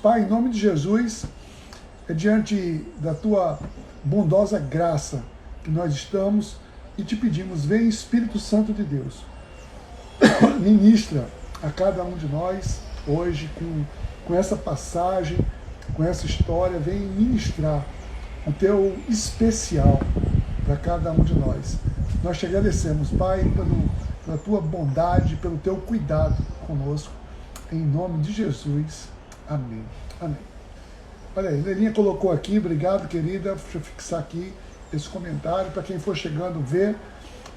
Pai, em nome de Jesus, é diante da tua bondosa graça que nós estamos e te pedimos, vem Espírito Santo de Deus, ministra a cada um de nós hoje com essa passagem, com essa história, vem ministrar o teu especial para cada um de nós. Nós te agradecemos, Pai, pela tua bondade, pelo teu cuidado conosco, em nome de Jesus. Amém. Amém. Olha aí, Lelinha colocou aqui, obrigado, querida. Deixa eu fixar aqui esse comentário para quem for chegando ver.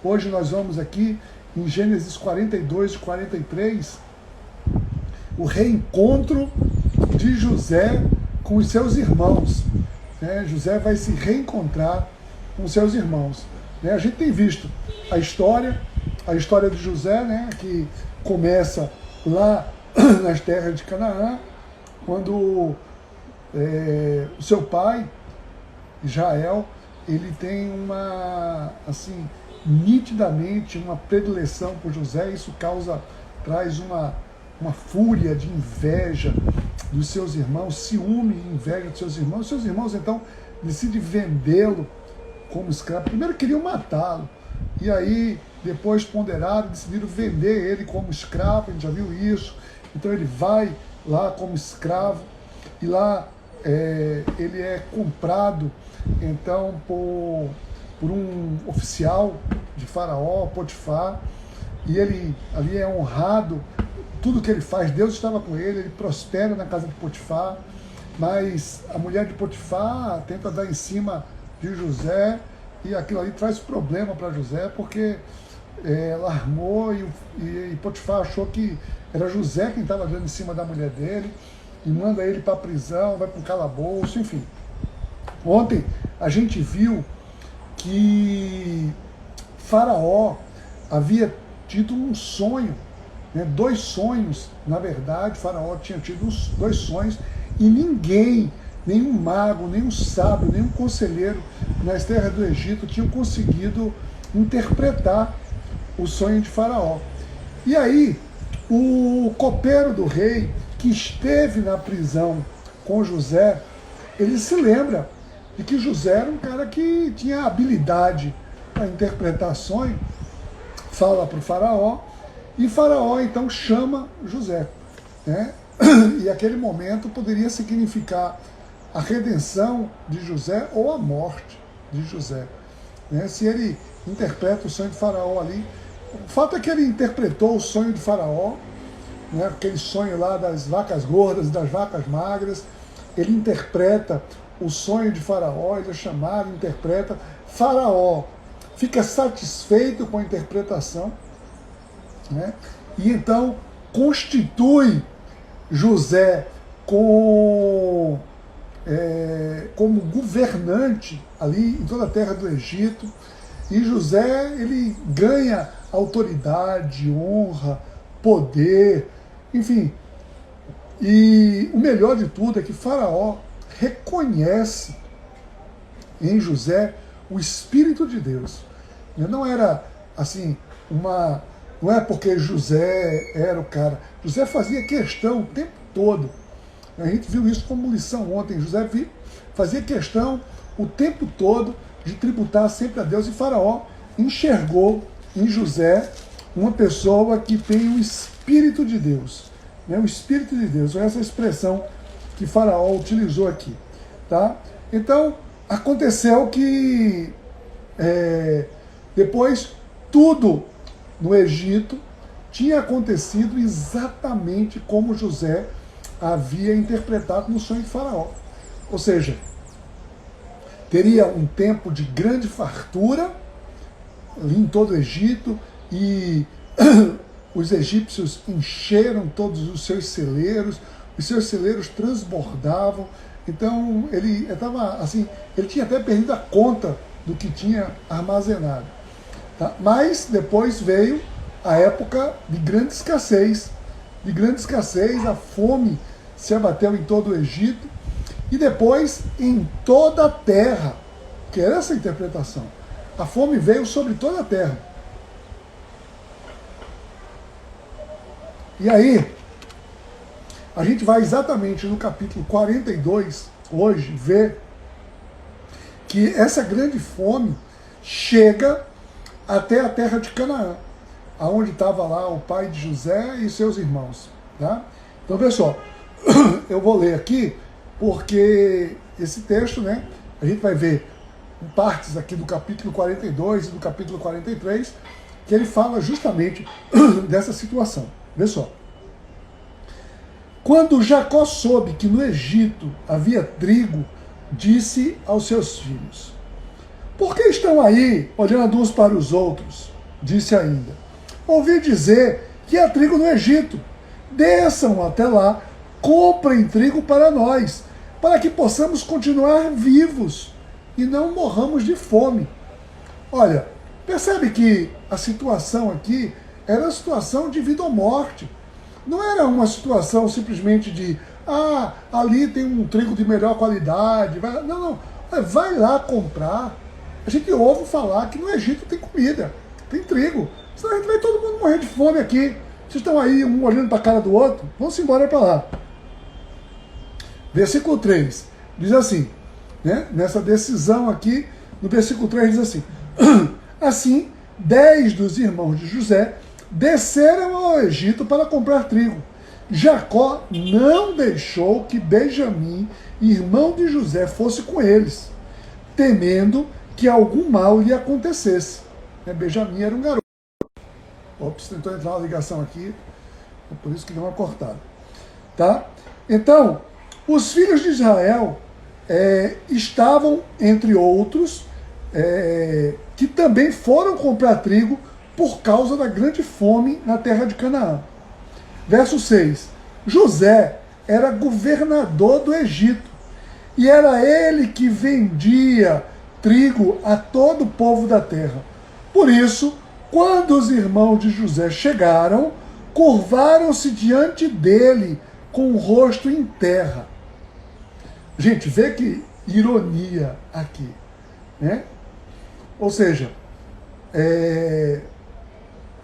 Hoje nós vamos aqui em Gênesis 42 e 43, o reencontro de José com os seus irmãos. José vai se reencontrar com os seus irmãos. A gente tem visto a história de José, que começa lá nas terras de Canaã, quando o seu pai, Israel, ele tem nitidamente uma predileção por José. Isso traz uma fúria de inveja dos seus irmãos, ciúme e inveja dos seus irmãos. Seus irmãos, então, decidem vendê-lo como escravo. Primeiro queriam matá-lo, e aí, depois ponderaram, decidiram vender ele como escravo. A gente já viu isso. Então ele vai lá como escravo, e lá ele é comprado então por um oficial de Faraó, Potifar, e ele ali é honrado. Tudo que ele faz, Deus estava com ele prospera na casa de Potifar, mas a mulher de Potifar tenta dar em cima de José, e aquilo ali traz problema para José, porque ela armou e Potifar achou que era José quem estava dando em cima da mulher dele, e manda ele para a prisão, vai para um calabouço, enfim. Ontem a gente viu que Faraó havia tido um sonho, dois sonhos. Na verdade, Faraó tinha tido dois sonhos, e ninguém, nenhum mago, nenhum sábio, nenhum conselheiro nas terras do Egito tinham conseguido interpretar o sonho de Faraó. E aí, o copeiro do rei, que esteve na prisão com José, ele se lembra de que José era um cara que tinha habilidade para interpretar sonho, fala para o Faraó, e Faraó então chama José. E aquele momento poderia significar a redenção de José ou a morte de José. Se ele interpreta o sonho de Faraó ali, o fato é que ele interpretou o sonho de Faraó, aquele sonho lá das vacas gordas e das vacas magras. Ele interpreta o sonho de Faraó, ele é chamado, interpreta. Faraó fica satisfeito com a interpretação, e então constitui José como governante ali em toda a terra do Egito. E José, ele ganha autoridade, honra, poder, enfim. E o melhor de tudo é que Faraó reconhece em José o Espírito de Deus. Não era assim, não é porque José era o cara. José fazia questão o tempo todo. A gente viu isso como lição ontem. José fazia questão o tempo todo de tributar sempre a Deus, e Faraó enxergou em José uma pessoa que tem o Espírito de Deus. O Espírito de Deus, essa expressão que Faraó utilizou aqui. Então, aconteceu que depois tudo no Egito tinha acontecido exatamente como José havia interpretado no sonho de Faraó. Ou seja, teria um tempo de grande fartura ali em todo o Egito, e os egípcios encheram todos os seus celeiros transbordavam. Então ele estava assim, ele tinha até perdido a conta do que tinha armazenado. Mas depois veio a época de grande escassez, a fome se abateu em todo o Egito, e depois em toda a terra, que era essa a interpretação. A fome veio sobre toda a terra. E aí, a gente vai exatamente no capítulo 42, hoje, ver que essa grande fome chega até a terra de Canaã, aonde estava lá o pai de José e seus irmãos. Tá? Então, pessoal, eu vou ler aqui, porque esse texto, né, a gente vai ver partes aqui do capítulo 42 e do capítulo 43, que ele fala justamente dessa situação. Vê só. Quando Jacó soube que no Egito havia trigo, disse aos seus filhos: por que estão aí olhando uns para os outros? Disse ainda: ouvi dizer que há trigo no Egito. Desçam até lá, comprem trigo para nós, para que possamos continuar vivos e não morramos de fome. Olha, percebe que a situação aqui era uma situação de vida ou morte. Não era uma situação simplesmente de, ali tem um trigo de melhor qualidade. Não. Vai lá comprar. A gente ouve falar que no Egito tem comida, tem trigo. Senão a gente vai todo mundo morrer de fome aqui. Vocês estão aí, um olhando para a cara do outro, vamos embora para lá. Versículo 3 diz assim, né? Nessa decisão aqui, no versículo 3 diz assim: assim, 10 dos irmãos de José desceram ao Egito para comprar trigo. Jacó não deixou que Benjamim, irmão de José, fosse com eles, temendo que algum mal lhe acontecesse. Benjamim era um garoto. Ops, tentou entrar uma ligação aqui, é por isso que deu uma cortada. Tá? Então, os filhos de Israel estavam, entre outros, que também foram comprar trigo por causa da grande fome na terra de Canaã. Verso 6. José era governador do Egito, e era ele que vendia trigo a todo o povo da terra. Por isso, quando os irmãos de José chegaram, curvaram-se diante dele com o rosto em terra. Gente, vê que ironia aqui, né? Ou seja,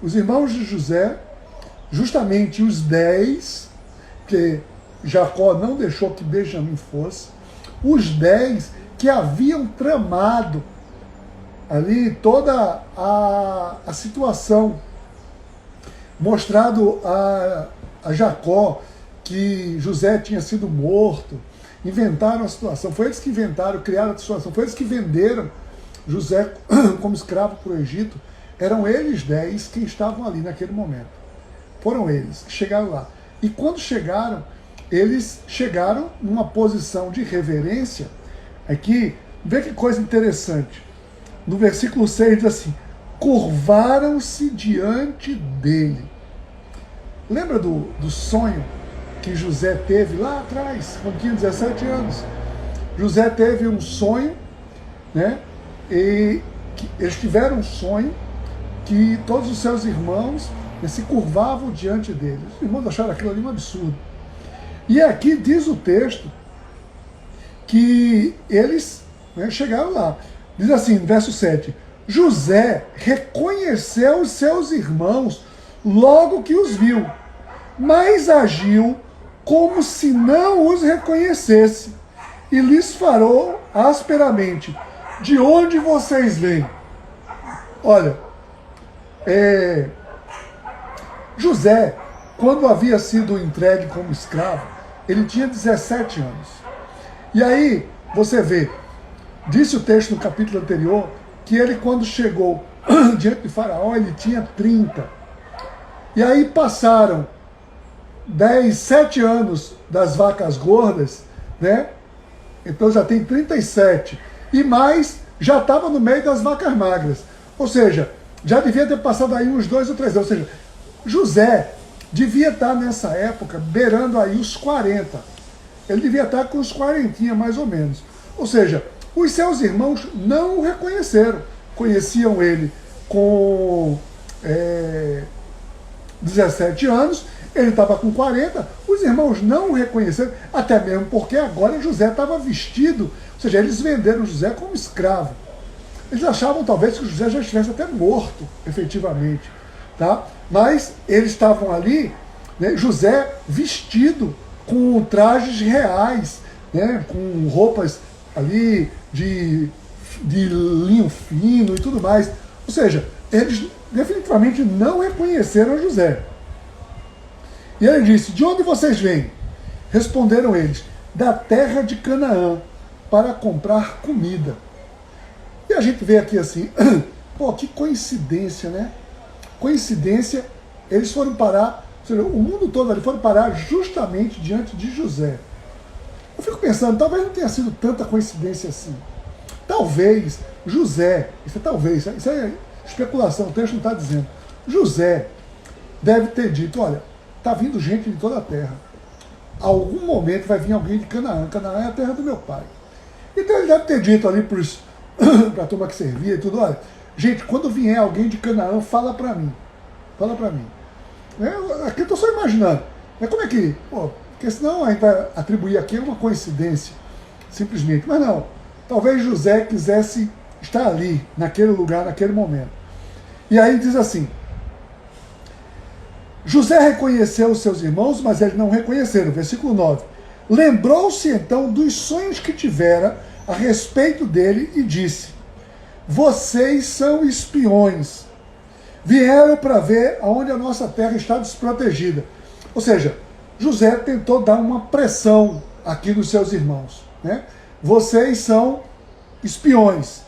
os irmãos de José, justamente os 10, que Jacó não deixou que Benjamim fosse, os 10 que haviam tramado ali toda a situação, mostrado a Jacó que José tinha sido morto, inventaram a situação, foi eles que inventaram, criaram a situação, foi eles que venderam José como escravo para o Egito. Eram eles 10 que estavam ali naquele momento. Foram eles que chegaram lá. E quando chegaram, eles chegaram numa posição de reverência. Aqui, vê que coisa interessante. No versículo 6 diz assim: curvaram-se diante dele. Lembra do sonho que José teve lá atrás, quando tinha 17 anos? José teve um sonho, né? E eles tiveram um sonho que todos os seus irmãos se curvavam diante dele. Os irmãos acharam aquilo ali um absurdo. E aqui diz o texto que eles, né, chegaram lá. Diz assim, verso 7, José reconheceu os seus irmãos logo que os viu, mas agiu como se não os reconhecesse, e lhes falou asperamente: de onde vocês vêm? Olha, José, quando havia sido entregue como escravo, ele tinha 17 anos. E aí, você vê, disse o texto no capítulo anterior, que ele, quando chegou diante de Faraó, ele tinha 30. E aí passaram 7 anos das vacas gordas, né? Então já tem 37. E mais, já estava no meio das vacas magras. Ou seja, já devia ter passado aí uns 2 ou 3 anos. Ou seja, José devia estar nessa época beirando aí os 40. Ele devia estar com os 40 mais ou menos. Ou seja, os seus irmãos não o reconheceram. Conheciam ele com 17 anos, ele estava com 40, os irmãos não o reconheceram, até mesmo porque agora José estava vestido, ou seja, eles venderam José como escravo. Eles achavam talvez que José já estivesse até morto, efetivamente. Tá? Mas eles estavam ali, né, José vestido com trajes reais, né, com roupas ali de linho fino e tudo mais. Ou seja, eles definitivamente não reconheceram José. E ele disse: de onde vocês vêm? Responderam eles: da terra de Canaã, para comprar comida. E a gente vê aqui assim, pô, que coincidência, né? Coincidência, eles foram parar, ou seja, o mundo todo ali foram parar justamente diante de José. Eu fico pensando, talvez não tenha sido tanta coincidência assim. Talvez José, isso é especulação, o texto não está dizendo. José deve ter dito: olha, está vindo gente de toda a terra. Algum momento vai vir alguém de Canaã. Canaã é a terra do meu pai. Então ele deve ter dito ali para a turma que servia e tudo: olha, gente, quando vier alguém de Canaã, fala para mim. Fala para mim. Aqui eu estou só imaginando. Como é que... Pô, porque senão a gente vai atribuir aqui uma coincidência, simplesmente. Mas não. Talvez José quisesse estar ali, naquele lugar, naquele momento. E aí diz assim: José reconheceu os seus irmãos, mas eles não reconheceram. Versículo 9. Lembrou-se então dos sonhos que tivera a respeito dele e disse: vocês são espiões. Vieram para ver aonde a nossa terra está desprotegida. Ou seja, José tentou dar uma pressão aqui nos seus irmãos, né? Vocês são espiões.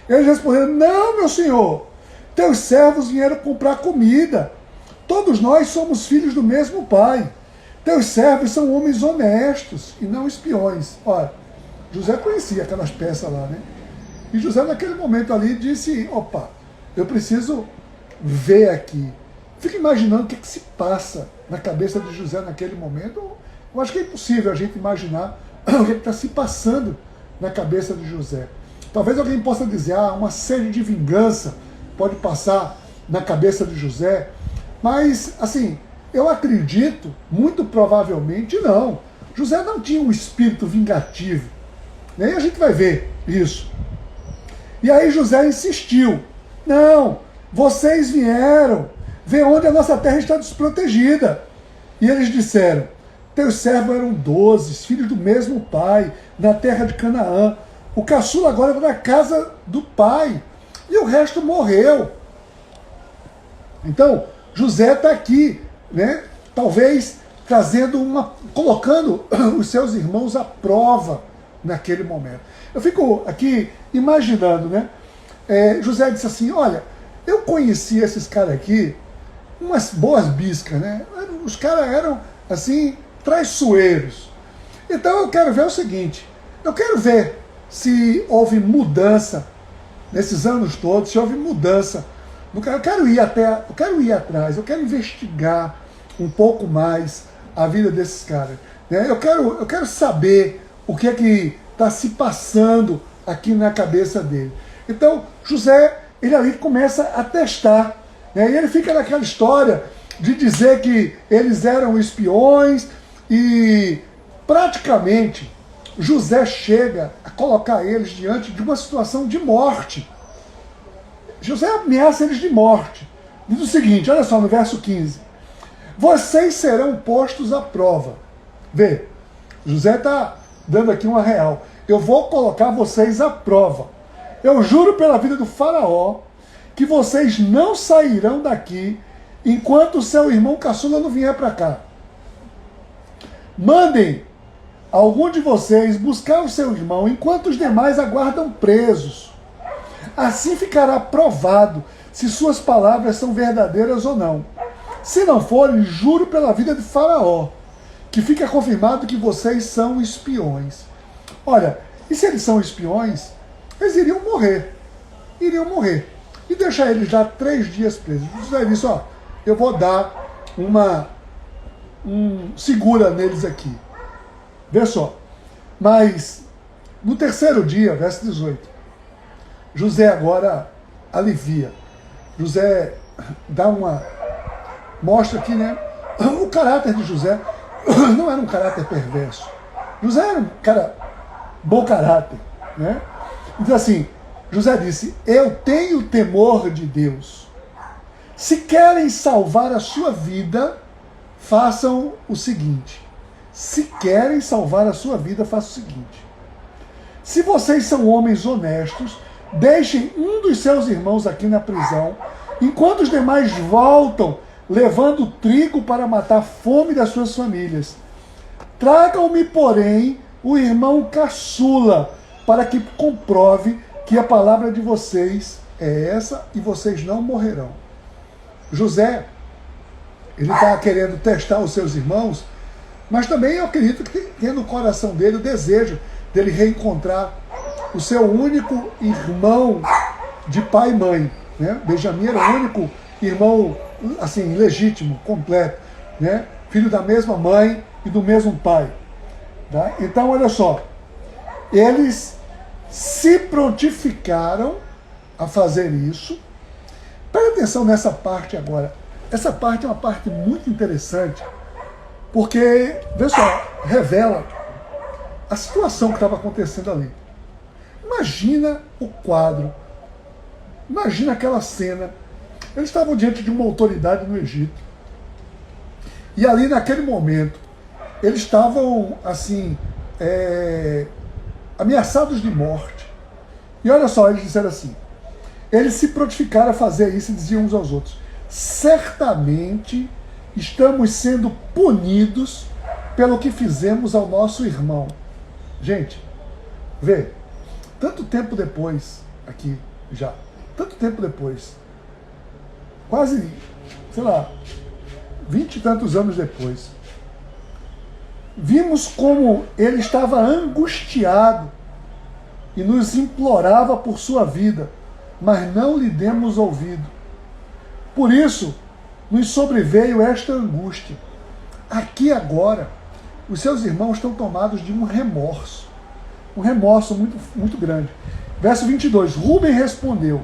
Eles responderam: não, meu senhor, teus servos vieram comprar comida. Todos nós somos filhos do mesmo pai. Teus servos são homens honestos e não espiões. Olha, José conhecia aquelas peças lá, né? E José naquele momento ali disse: opa, eu preciso ver aqui. Fica imaginando o que se passa na cabeça de José naquele momento. Eu acho que é impossível a gente imaginar o que está se passando na cabeça de José. Talvez alguém possa dizer: uma sede de vingança pode passar na cabeça de José. Mas, assim, eu acredito, muito provavelmente não. José não tinha um espírito vingativo. Nem a gente vai ver isso. E aí José insistiu: não, vocês vieram ver onde a nossa terra está desprotegida. E eles disseram: teus servos eram 12, filhos do mesmo pai, na terra de Canaã. O caçula agora está na casa do pai, e o resto morreu. Então, José está aqui, né? Talvez colocando os seus irmãos à prova naquele momento. Eu fico aqui imaginando, né? José disse assim: olha, eu conheci esses caras aqui, umas boas biscas, né? Os caras eram, assim, traiçoeiros. Então eu quero ver o seguinte: eu quero ver se houve mudança nesses anos todos, se houve mudança. Eu quero ir atrás, eu quero investigar um pouco mais a vida desses caras, né? Eu quero saber o que é que está se passando aqui na cabeça dele. Então, José, ele ali começa a testar, né? E ele fica naquela história de dizer que eles eram espiões e praticamente José chega a colocar eles diante de uma situação de morte. José ameaça eles de morte. Diz o seguinte, olha só, no verso 15. Vocês serão postos à prova. Vê, José está dando aqui uma real. Eu vou colocar vocês à prova. Eu juro pela vida do faraó que vocês não sairão daqui enquanto o seu irmão caçula não vier para cá. Mandem algum de vocês buscar o seu irmão enquanto os demais aguardam presos. Assim ficará provado se suas palavras são verdadeiras ou não. Se não forem, juro pela vida de Faraó, que fica confirmado que vocês são espiões. Olha, e se eles são espiões, eles iriam morrer. Iriam morrer. E deixar eles lá 3 dias presos. José disse: ó, eu vou dar segura neles aqui. Vê só. Mas, no 3º dia, verso 18, José agora alivia. José mostra aqui, né? O caráter de José não era um caráter perverso. José era um cara bom caráter, né? Então assim, José disse: eu tenho temor de Deus. Se querem salvar a sua vida, façam o seguinte: se querem salvar a sua vida, faça o seguinte: se vocês são homens honestos, deixem um dos seus irmãos aqui na prisão, enquanto os demais voltam, levando trigo para matar a fome das suas famílias. Tragam-me, porém, o irmão caçula, para que comprove que a palavra de vocês é essa e vocês não morrerão. José, ele está querendo testar os seus irmãos, mas também eu acredito que tem no coração dele o desejo dele reencontrar o seu único irmão de pai e mãe, né? Benjamim era o único irmão, assim, legítimo, completo, né? Filho da mesma mãe e do mesmo pai. Tá? Então, olha só, eles se prontificaram a fazer isso. Presta atenção nessa parte agora. Essa parte é uma parte muito interessante, porque, vê só, revela a situação que estava acontecendo ali. Imagina o quadro, imagina aquela cena. Eles estavam diante de uma autoridade no Egito, e ali naquele momento, eles estavam, assim, ameaçados de morte. E olha só, eles disseram assim, eles se prontificaram a fazer isso e diziam uns aos outros: certamente estamos sendo punidos pelo que fizemos ao nosso irmão. Gente, vê, tanto tempo depois, aqui já, tanto tempo depois, quase, sei lá, 20 e tantos anos depois, vimos como ele estava angustiado e nos implorava por sua vida, mas não lhe demos ouvido. Por isso, nos sobreveio esta angústia. Aqui agora, os seus irmãos estão tomados de um remorso muito, muito grande. Verso 22, Rúben respondeu: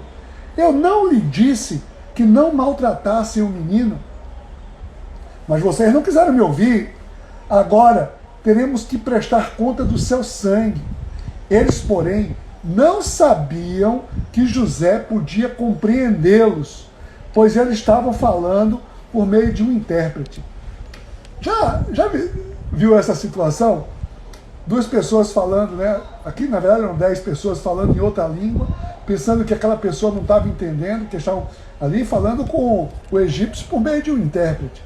eu não lhe disse que não maltratassem o menino? Mas vocês não quiseram me ouvir. Agora teremos que prestar conta do seu sangue. Eles, porém, não sabiam que José podia compreendê-los, pois eles estavam falando por meio de um intérprete. Já viu essa situação? Duas pessoas falando, né? Aqui, na verdade, eram 10 pessoas falando em outra língua, pensando que aquela pessoa não estava entendendo, que estavam ali falando com o egípcio por meio de um intérprete.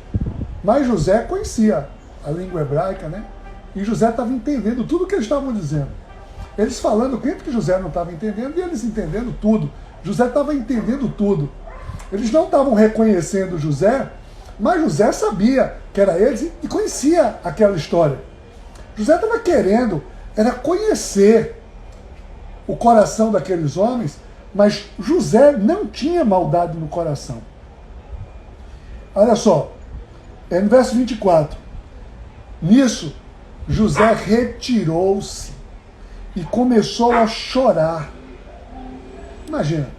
Mas José conhecia a língua hebraica, né? E José estava entendendo tudo o que eles estavam dizendo. Eles falando que José não estava entendendo e eles entendendo tudo. José estava entendendo tudo. Eles não estavam reconhecendo José, mas José sabia que era eles e conhecia aquela história. José estava querendo, era conhecer o coração daqueles homens, mas José não tinha maldade no coração. Olha só, no verso 24. Nisso, José retirou-se e começou a chorar. Imagina,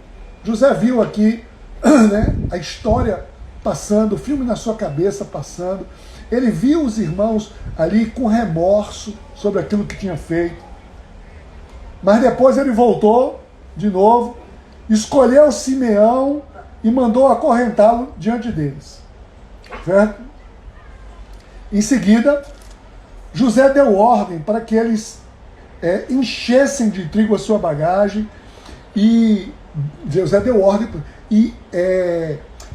José viu aqui, né, a história passando, o filme na sua cabeça passando. Ele viu os irmãos ali com remorso sobre aquilo que tinha feito. Mas depois ele voltou de novo, escolheu Simeão e mandou acorrentá-lo diante deles. Certo? Em seguida, José deu ordem para que eles enchessem de trigo a sua bagagem, e José deu ordem e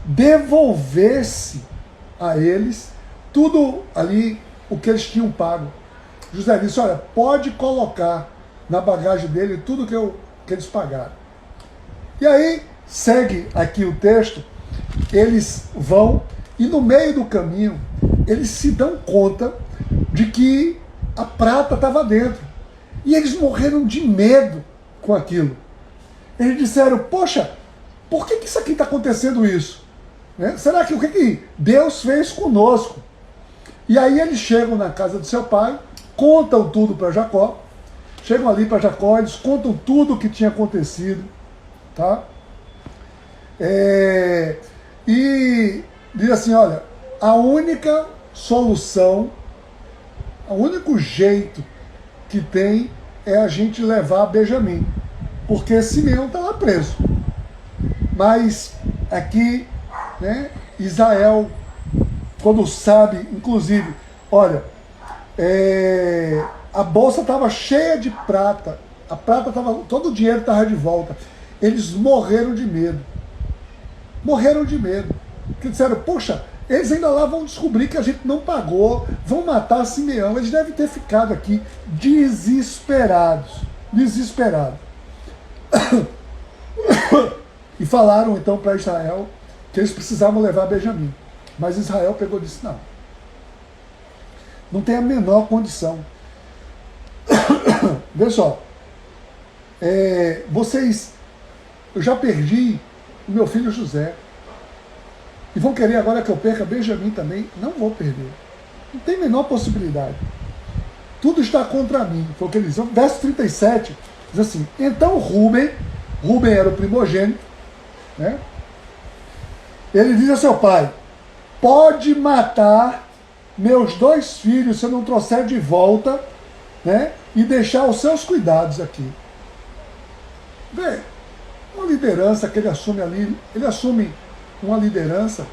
devolvesse a eles tudo ali o que eles tinham pago. José disse: olha, pode colocar na bagagem dele tudo que eles pagaram. E aí, segue aqui o texto, eles vão e no meio do caminho, eles se dão conta de que a prata estava dentro. E eles morreram de medo com aquilo. Eles disseram: poxa, por que isso aqui está acontecendo isso? Né? Será que o que Deus fez conosco? E aí eles chegam na casa do seu pai, contam tudo para Jacó. Chegam ali para Jacó, eles contam tudo o que tinha acontecido. Tá? E diz assim: olha, a única solução, o único jeito que tem é a gente levar Benjamim, porque Simeão está lá preso. Mas aqui, né, Israel, quando sabe, inclusive, olha, A bolsa estava cheia de prata. A prata estava, todo o dinheiro estava de volta. Eles morreram de medo. Morreram de medo. Porque disseram, poxa, eles ainda lá vão descobrir que a gente não pagou, vão matar Simeão. Eles devem ter ficado aqui desesperados. Desesperados. E falaram então para Israel que eles precisavam levar Benjamim. Mas Israel pegou e disse, não. Não tem a menor condição. Vê só. Eu já perdi o meu filho José. E vão querer agora que eu perca Benjamim também? Não vou perder. Não tem a menor possibilidade. Tudo está contra mim. Foi o que ele diz. Verso 37 diz assim, então Rúben era o primogênito, né? Ele diz a seu pai, pode matar meus 2 filhos se eu não trouxer de volta, né? E deixar os seus cuidados aqui. Vê, uma liderança que ele assume ali, ele assume uma liderança,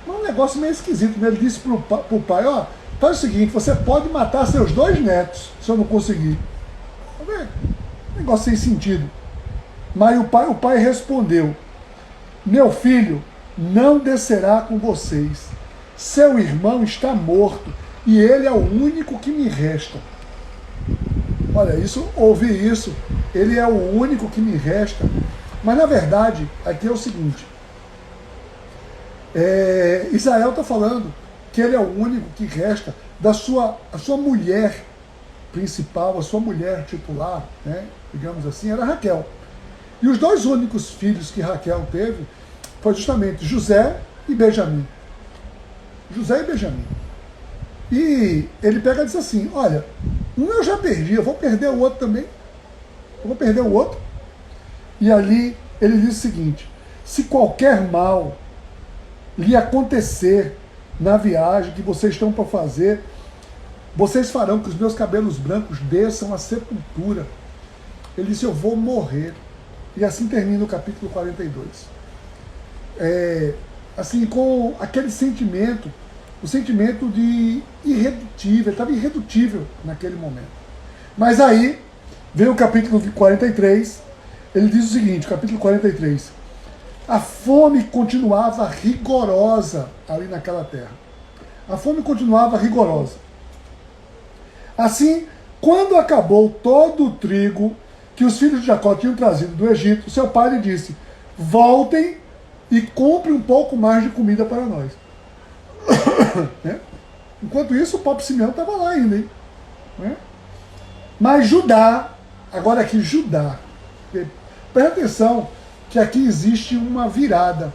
um negócio meio esquisito, né? Ele disse pro pai, ó, faz o seguinte, você pode matar seus 2 netos, se eu não conseguir. Tá vendo? Negócio sem sentido. Mas o pai respondeu, meu filho não descerá com vocês. Seu irmão está morto e ele é o único que me resta. Olha, ouvi isso, ele é o único que me resta. Mas na verdade, aqui é o seguinte, Israel está falando que ele é o único que resta a sua mulher principal, a sua mulher titular, né, digamos assim, era Raquel. E os 2 únicos filhos que Raquel teve foi justamente José e Benjamim. José e Benjamim. E ele pega e diz assim, olha, um eu já perdi, eu vou perder o outro também. Eu vou perder o outro. E ali ele diz o seguinte, se qualquer mal lhe acontecer na viagem que vocês estão para fazer, vocês farão que os meus cabelos brancos desçam à sepultura. Ele disse, eu vou morrer. E assim termina o capítulo 42. Assim, com aquele sentimento, o sentimento de irredutível, ele estava irredutível naquele momento. Mas aí, vem o capítulo 43, ele diz o seguinte, capítulo 43, a fome continuava rigorosa ali naquela terra. A fome continuava rigorosa. Assim, quando acabou todo o trigo que os filhos de Jacó tinham trazido do Egito, seu pai lhe disse, voltem e comprem um pouco mais de comida para nós. Né? Enquanto isso, o pobre Simeão estava lá ainda. Hein? Né? Mas Judá, agora aqui Judá, presta atenção que aqui existe uma virada.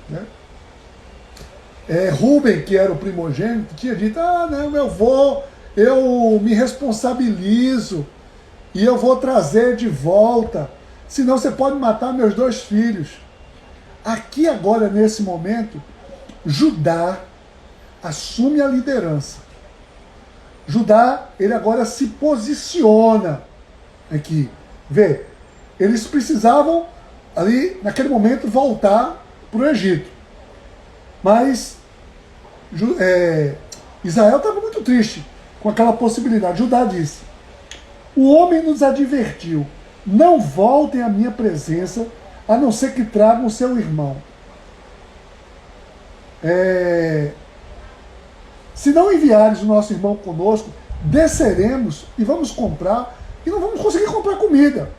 Né? Rúben, que era o primogênito, tinha dito, não, eu me responsabilizo e eu vou trazer de volta, senão você pode matar meus 2 filhos. Aqui agora, nesse momento, Judá assume a liderança. Judá, ele agora se posiciona aqui. Vê, eles precisavam ali, naquele momento, voltar para o Egito. Mas Israel estava muito triste com aquela possibilidade. Judá disse, o homem nos advertiu, não voltem à minha presença, a não ser que tragam o seu irmão. Se não enviares o nosso irmão conosco, desceremos e vamos comprar, e não vamos conseguir comprar comida.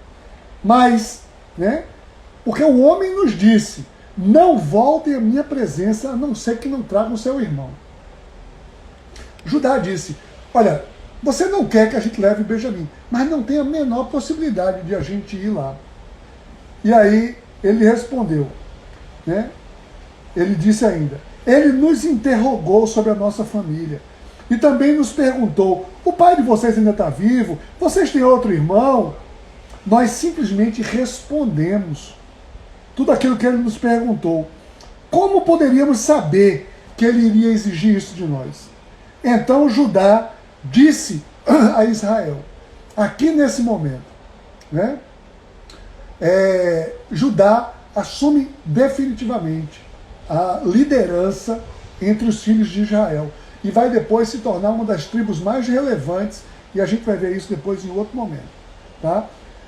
Mas, né, porque o homem nos disse, não voltem à minha presença, a não ser que não tragam o seu irmão. Judá disse, olha, você não quer que a gente leve Benjamim, mas não tem a menor possibilidade de a gente ir lá. E aí ele respondeu, né? Ele disse ainda, ele nos interrogou sobre a nossa família e também nos perguntou, o pai de vocês ainda está vivo? Vocês têm outro irmão? Nós simplesmente respondemos tudo aquilo que ele nos perguntou. Como poderíamos saber que ele iria exigir isso de nós? Então Judá disse a Israel, aqui nesse momento, né? Judá assume definitivamente a liderança entre os filhos de Israel. e vai depois se tornar uma das tribos mais relevantes, e a gente vai ver isso depois em outro momento. Tá?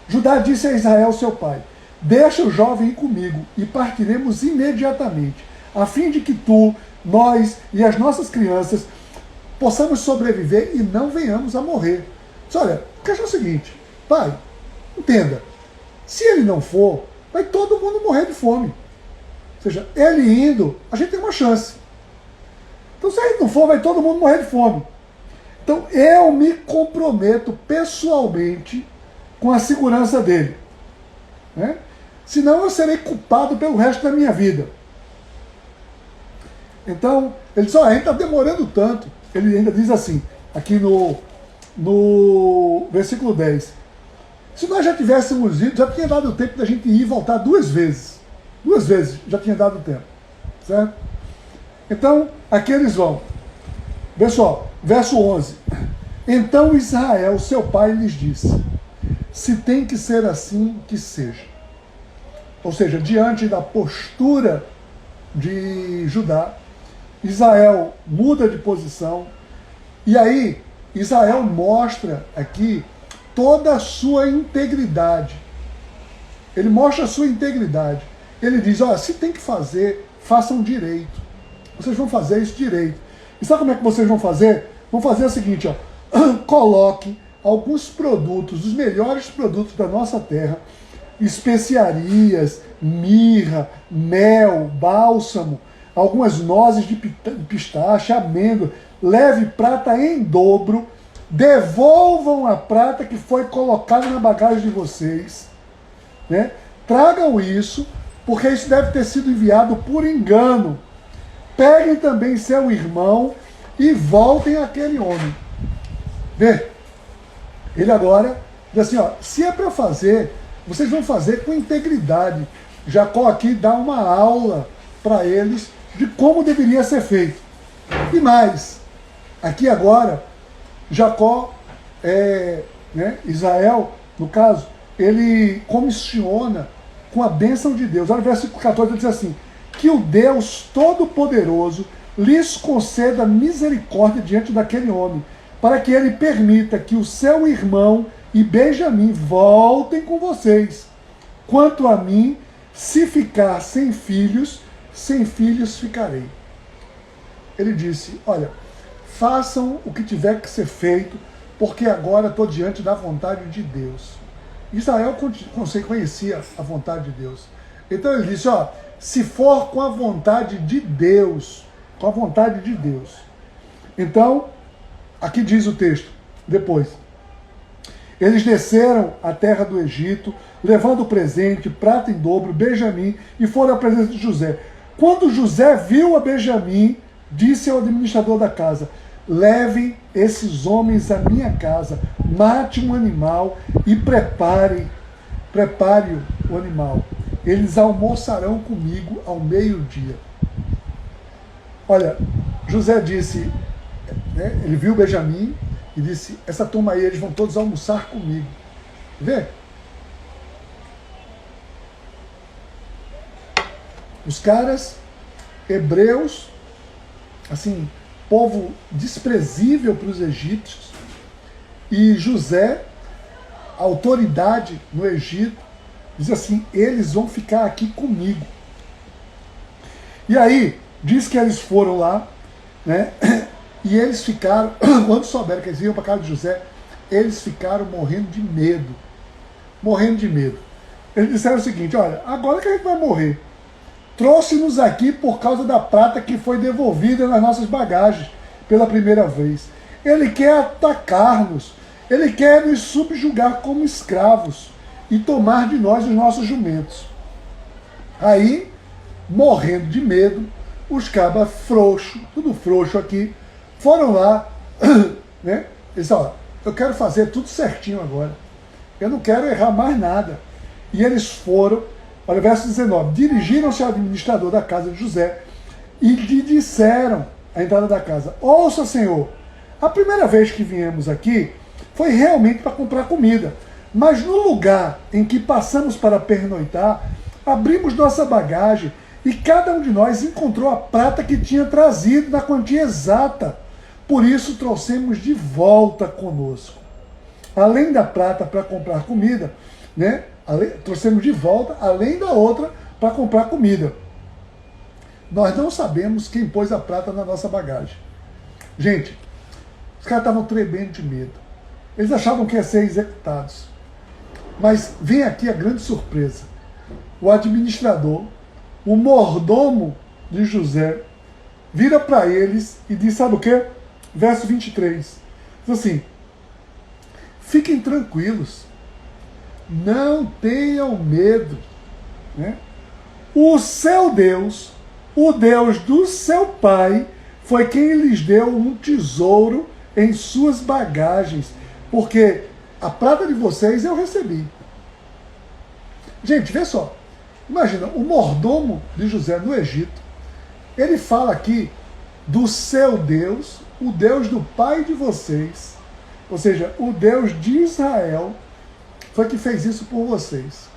Judá disse a Israel, seu pai, deixa o jovem ir comigo e partiremos imediatamente, a fim de que tu, nós e as nossas crianças possamos sobreviver e não venhamos a morrer. Diz, olha, a questão é o seguinte, pai, entenda, se ele não for, vai todo mundo morrer de fome. Ou seja, ele indo, a gente tem uma chance. Então, se ele não for, vai todo mundo morrer de fome. Então, eu me comprometo pessoalmente com a segurança dele. Né? Senão, eu serei culpado pelo resto da minha vida. Então, ele diz, a gente está demorando tanto. Ele ainda diz assim, aqui no versículo 10. Se nós já tivéssemos ido, já tinha dado o tempo da gente ir e voltar 2 vezes. 2 vezes já tinha dado o tempo. Certo? Então, aqui eles vão. Pessoal, verso 11. Então Israel, seu pai, lhes disse, se tem que ser assim, que seja. Ou seja, diante da postura de Judá, Israel muda de posição, e aí Israel mostra aqui toda a sua integridade. Ele mostra a sua integridade. Ele diz, se tem que fazer, façam direito. Vocês vão fazer isso direito. E sabe como é que vocês vão fazer? Vão fazer o seguinte, coloque alguns produtos, os melhores produtos da nossa terra, especiarias, mirra, mel, bálsamo, algumas nozes de pistache, amêndoa, leve prata em dobro, devolvam a prata que foi colocada na bagagem de vocês, né? Tragam isso, porque isso deve ter sido enviado por engano. Peguem também seu irmão e voltem àquele homem. Vê, ele agora diz assim, se é para fazer, vocês vão fazer com integridade. Jacó aqui dá uma aula para eles de como deveria ser feito. E mais, aqui agora, Jacó, Israel, no caso, ele comissiona com a bênção de Deus. Olha o versículo 14, ele diz assim, que o Deus Todo-Poderoso lhes conceda misericórdia diante daquele homem, para que ele permita que o seu irmão e Benjamim voltem com vocês. Quanto a mim, se ficar sem filhos ficarei. Ele disse, olha, façam o que tiver que ser feito, porque agora estou diante da vontade de Deus. Israel conhecia a vontade de Deus. Então ele disse, se for com a vontade de Deus, com a vontade de Deus. Então, aqui diz o texto, depois. Eles desceram à terra do Egito, levando presente, prata em dobro, Benjamim, e foram à presença de José. Quando José viu a Benjamim, disse ao administrador da casa, levem esses homens à minha casa, mate um animal e prepare o animal. Eles almoçarão comigo ao meio-dia. Olha, José disse, ele viu Benjamim e disse, essa turma aí, eles vão todos almoçar comigo. Vê? Os caras, hebreus, assim, povo desprezível para os egípcios, e José, autoridade no Egito, diz assim, eles vão ficar aqui comigo. E aí, diz que eles foram lá, né? E eles ficaram, quando souberam que eles iam para a casa de José, eles ficaram morrendo de medo. Morrendo de medo. Eles disseram o seguinte, olha, agora que a gente vai morrer, trouxe-nos aqui por causa da prata que foi devolvida nas nossas bagagens pela primeira vez. Ele quer atacar-nos, ele quer nos subjugar como escravos e tomar de nós os nossos jumentos. Aí, morrendo de medo, os cabas frouxos, tudo frouxo aqui, foram lá, né? Eles disseram, eu quero fazer tudo certinho agora. Eu não quero errar mais nada. E eles foram, olha o verso 19, dirigiram-se ao administrador da casa de José e lhe disseram, à entrada da casa, ouça, senhor, a primeira vez que viemos aqui foi realmente para comprar comida, mas no lugar em que passamos para pernoitar, abrimos nossa bagagem e cada um de nós encontrou a prata que tinha trazido na quantia exata. Por isso trouxemos de volta conosco. Além da prata para comprar comida, né? Trouxemos de volta, além da outra, para comprar comida. Nós não sabemos quem pôs a prata na nossa bagagem. Gente, os caras estavam tremendo de medo. Eles achavam que ia ser executados. Mas vem aqui a grande surpresa. O administrador, o mordomo de José, vira para eles e diz, sabe o quê? Verso 23. Diz assim, fiquem tranquilos, não tenham medo, né? O seu Deus, o Deus do seu pai, foi quem lhes deu um tesouro em suas bagagens, porque a prata de vocês eu recebi. Gente, vê só, imagina, o mordomo de José no Egito, ele fala aqui do seu Deus, o Deus do pai de vocês, ou seja, o Deus de Israel, foi que fez isso por vocês.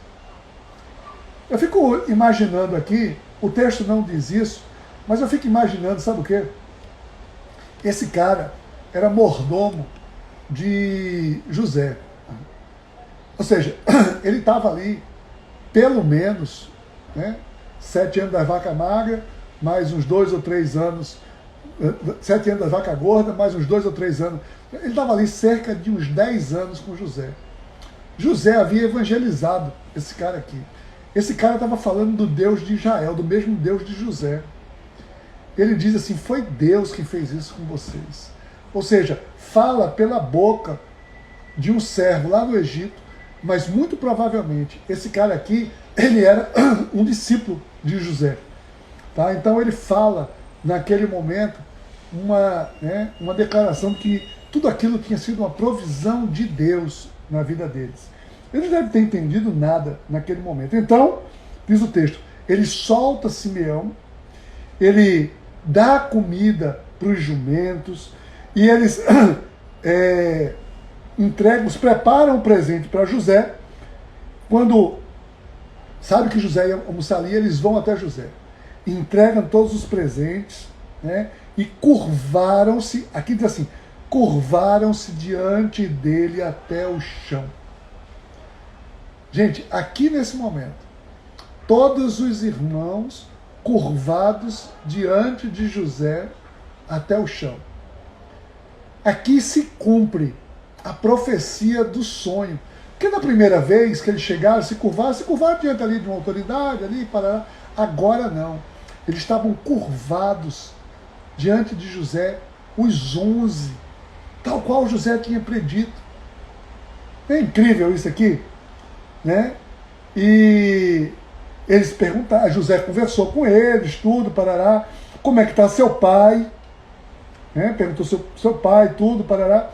Eu fico imaginando aqui, o texto não diz isso, mas eu fico imaginando, sabe o quê? Esse cara era mordomo de José. Ou seja, ele estava ali, pelo menos, né, 7 anos da vaca magra, mais uns 2 ou 3 anos, 7 anos da vaca gorda, mais uns 2 ou 3 anos. Ele estava ali cerca de uns 10 anos com José. José havia evangelizado esse cara aqui. Esse cara estava falando do Deus de Israel, do mesmo Deus de José. Ele diz assim, foi Deus que fez isso com vocês. Ou seja, fala pela boca de um servo lá no Egito, mas muito provavelmente esse cara aqui, ele era um discípulo de José. Tá? Então ele fala naquele momento uma declaração que tudo aquilo tinha sido uma provisão de Deus na vida deles. Eles devem ter entendido nada naquele momento. Então, diz o texto, ele solta Simeão, ele dá comida para os jumentos, e eles preparam o presente para José. Quando sabe que José ia almoçar ali, eles vão até José, entregam todos os presentes, né, e curvaram-se, aqui diz assim, curvaram-se diante dele até o chão. Gente, aqui nesse momento, todos os irmãos curvados diante de José até o chão. Aqui se cumpre a profecia do sonho. Porque na primeira vez que eles chegaram, se curvaram diante ali de uma autoridade, ali, para agora não. Eles estavam curvados diante de José, os 11, tal qual José tinha predito. É incrível isso aqui, né? E eles perguntaram, José conversou com eles, tudo, parará, como é que está seu pai? Né? Perguntou seu pai, tudo, parará.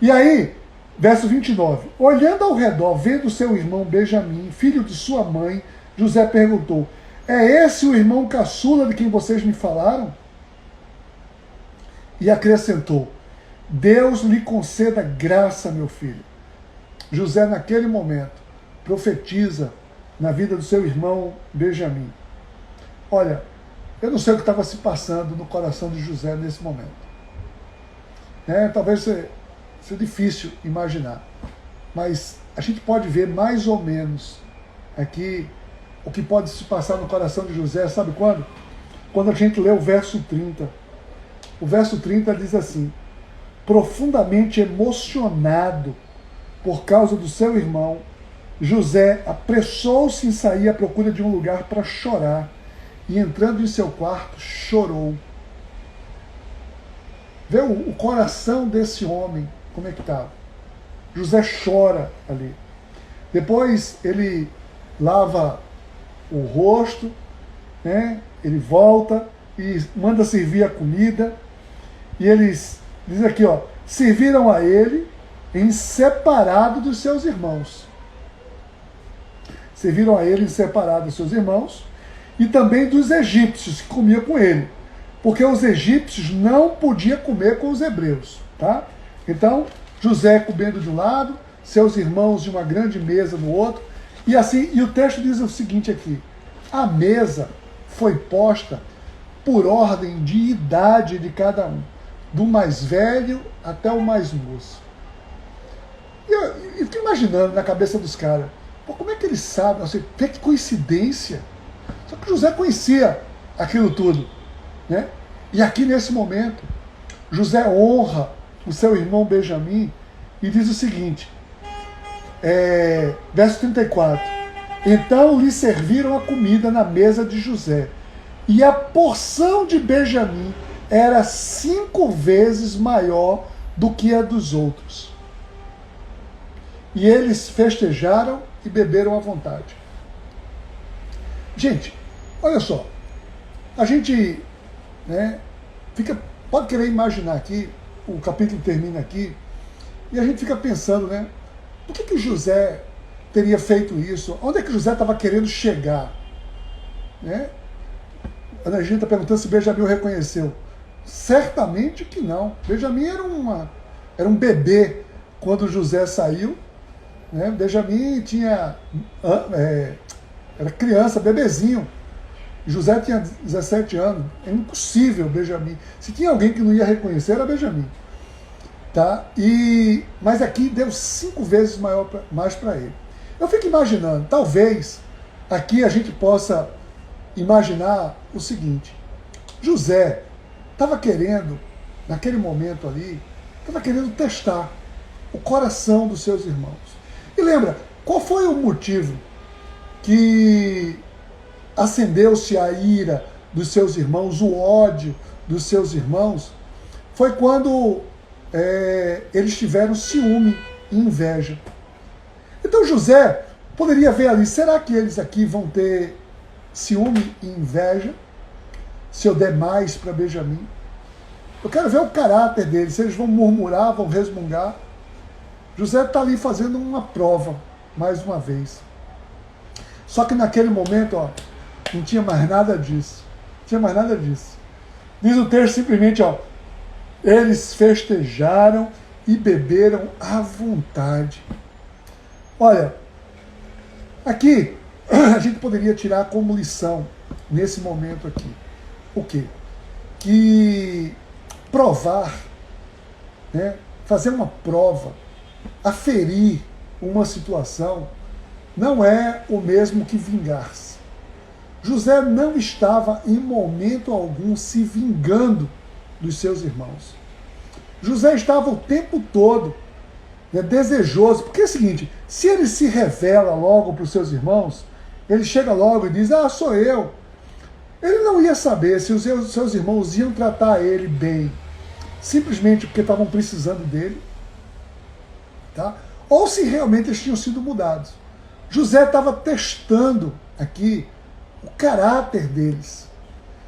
E aí, verso 29, olhando ao redor, vendo seu irmão Benjamim, filho de sua mãe, José perguntou, é esse o irmão caçula de quem vocês me falaram? E acrescentou, Deus lhe conceda graça, meu filho. José, naquele momento, profetiza na vida do seu irmão Benjamim. Olha, eu não sei o que estava se passando no coração de José nesse momento. Talvez seja difícil imaginar, mas a gente pode ver mais ou menos aqui o que pode se passar no coração de José, sabe quando? Quando a gente lê o verso 30. O verso 30 diz assim, profundamente emocionado por causa do seu irmão, José apressou-se em sair à procura de um lugar para chorar, e entrando em seu quarto, chorou. Vê o coração desse homem, como é que estava. José chora ali. Depois ele lava o rosto, né? Ele volta e manda servir a comida. E eles, diz aqui, ó, serviram a ele em separado dos seus irmãos. Serviram a ele em separado dos seus irmãos e também dos egípcios que comiam com ele. Porque os egípcios não podiam comer com os hebreus, tá? Então, José comendo de um lado, seus irmãos de uma grande mesa no outro, e assim, e o texto diz o seguinte aqui, a mesa foi posta por ordem de idade de cada um. do mais velho até o mais moço. E eu fico imaginando na cabeça dos caras, como é que eles sabem? Assim, que coincidência. Só que José conhecia aquilo tudo, né? E aqui nesse momento, José honra o seu irmão Benjamim e diz o seguinte, verso 34, então lhe serviram a comida na mesa de José, e a porção de Benjamim era 5 vezes maior do que a dos outros. E eles festejaram e beberam à vontade. Gente, olha só, a gente, né, pode querer imaginar aqui, o capítulo termina aqui, e a gente fica pensando, né, por que José teria feito isso? Onde é que José estava querendo chegar? Né? A gente está perguntando se Benjamim o reconheceu. Certamente que não. Benjamim era um bebê quando José saiu. Né? Benjamim era criança, bebezinho. José tinha 17 anos. É impossível Benjamim. Se tinha alguém que não ia reconhecer, era Benjamim. Tá? Mas aqui deu 5 vezes mais para ele. Eu fico imaginando, talvez aqui a gente possa imaginar o seguinte: José estava querendo, naquele momento ali, estava querendo testar o coração dos seus irmãos. E lembra, qual foi o motivo que acendeu-se a ira dos seus irmãos, o ódio dos seus irmãos? Foi quando eles tiveram ciúme e inveja. Então José poderia ver ali, será que eles aqui vão ter ciúme e inveja se eu der mais para Benjamim? Eu quero ver o caráter deles, se eles vão murmurar, vão resmungar. José está ali fazendo uma prova, mais uma vez. Só que naquele momento, não tinha mais nada disso. Não tinha mais nada disso. Diz o texto simplesmente, eles festejaram e beberam à vontade. Olha, aqui a gente poderia tirar como lição, nesse momento aqui, o quê? Que provar, né, fazer uma prova, aferir uma situação, não é o mesmo que vingar-se. José não estava em momento algum se vingando dos seus irmãos. José estava o tempo todo desejoso, porque é o seguinte, se ele se revela logo para os seus irmãos, ele chega logo e diz, sou eu. Ele não ia saber se os seus irmãos iam tratar ele bem, simplesmente porque estavam precisando dele, tá? Ou se realmente eles tinham sido mudados. José estava testando aqui o caráter deles.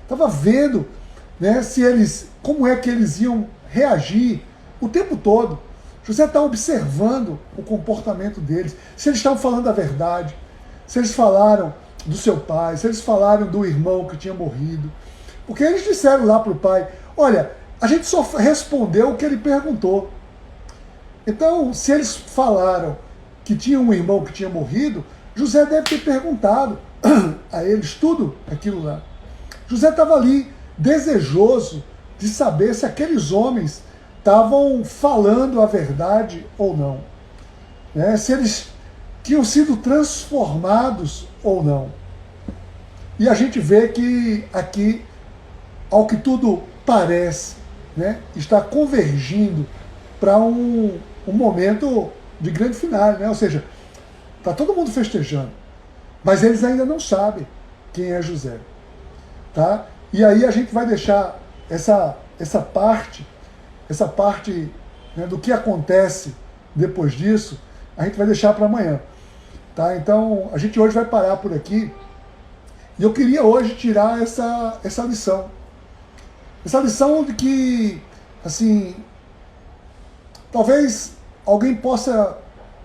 Estava vendo, né, como é que eles iam reagir o tempo todo. José está observando o comportamento deles, se eles estavam falando a verdade, se eles falaram do seu pai, se eles falaram do irmão que tinha morrido. Porque eles disseram lá para o pai, olha, a gente só respondeu o que ele perguntou. Então, se eles falaram que tinha um irmão que tinha morrido, José deve ter perguntado a eles tudo aquilo lá. José estava ali, desejoso de saber se aqueles homens estavam falando a verdade ou não, né? Se eles tinham sido transformados ou não. E a gente vê que aqui, ao que tudo parece, né, está convergindo para um momento de grande final, né? Ou seja, está todo mundo festejando, mas eles ainda não sabem quem é José, tá? E aí a gente vai deixar essa parte, né, do que acontece depois disso, a gente vai deixar para amanhã, tá? Então a gente hoje vai parar por aqui, e eu queria hoje tirar essa lição de que, assim, talvez alguém possa,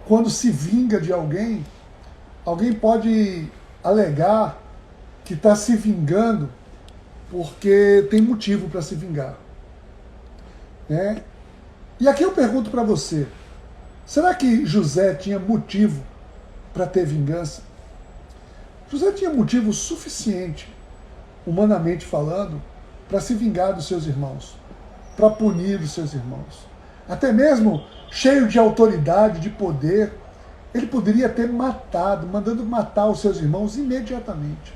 quando se vinga de alguém pode alegar que está se vingando porque tem motivo para se vingar, né? E aqui eu pergunto para você, será que José tinha motivo para ter vingança? José tinha motivo suficiente, humanamente falando, para se vingar dos seus irmãos. para punir os seus irmãos. Até mesmo cheio de autoridade, de poder, ele poderia ter matado, mandando matar os seus irmãos imediatamente.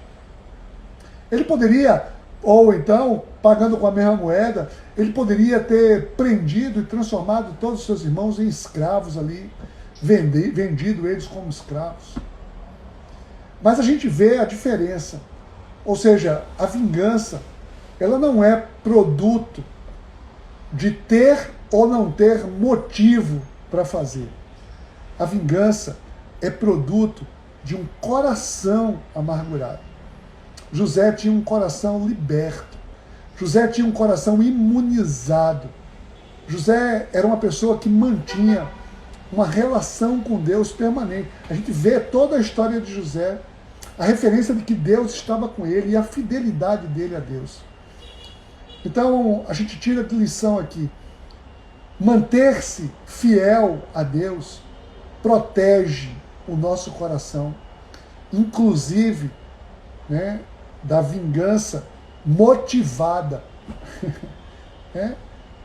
Ele poderia, ou então, pagando com a mesma moeda, ele poderia ter prendido e transformado todos os seus irmãos em escravos ali, vendido eles como escravos. Mas a gente vê a diferença. Ou seja, a vingança, ela não é produto de ter ou não ter motivo para fazer. A vingança é produto de um coração amargurado. José tinha um coração liberto. José tinha um coração imunizado. José era uma pessoa que mantinha uma relação com Deus permanente. A gente vê toda a história de José, a referência de que Deus estava com ele e a fidelidade dele a Deus. Então, a gente tira de lição aqui. Manter-se fiel a Deus protege o nosso coração, inclusive, né, da vingança motivada.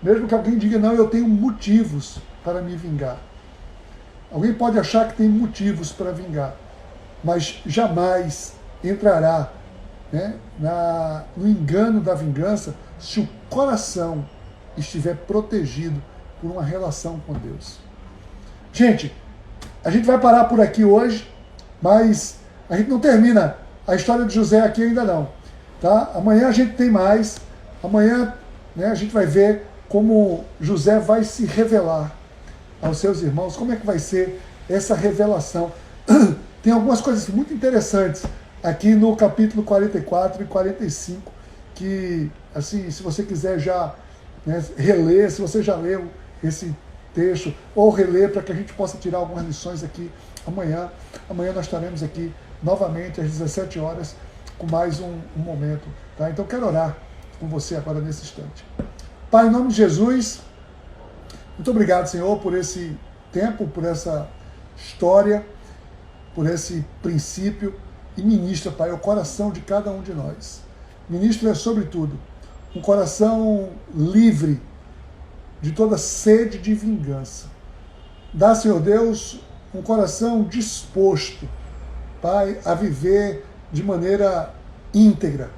Mesmo que alguém diga, não, eu tenho motivos para me vingar. Alguém pode achar que tem motivos para vingar, mas jamais entrará, né, no engano da vingança se o coração estiver protegido por uma relação com Deus. Gente, a gente vai parar por aqui hoje, mas a gente não termina a história de José aqui ainda não. Tá? Amanhã a gente tem mais. Amanhã, né, a gente vai ver como José vai se revelar aos seus irmãos, como é que vai ser essa revelação. Tem algumas coisas muito interessantes aqui no capítulo 44 e 45, que, assim, se você quiser já, né, reler, se você já leu esse texto, ou reler para que a gente possa tirar algumas lições aqui amanhã. Amanhã nós estaremos aqui novamente às 17 horas com mais um momento. Tá? Então quero orar com você agora nesse instante. Pai, em nome de Jesus, muito obrigado, Senhor, por esse tempo, por essa história, por esse princípio, e ministra, Pai, o coração de cada um de nós. Ministra, sobretudo, um coração livre de toda sede de vingança. Dá, Senhor Deus, um coração disposto, Pai, a viver de maneira íntegra.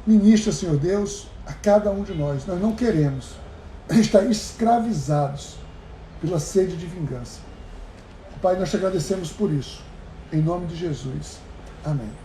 Ministra, Senhor Deus, a cada um de nós. Nós não queremos estar escravizados pela sede de vingança. Pai, nós te agradecemos por isso. Em nome de Jesus. Amém.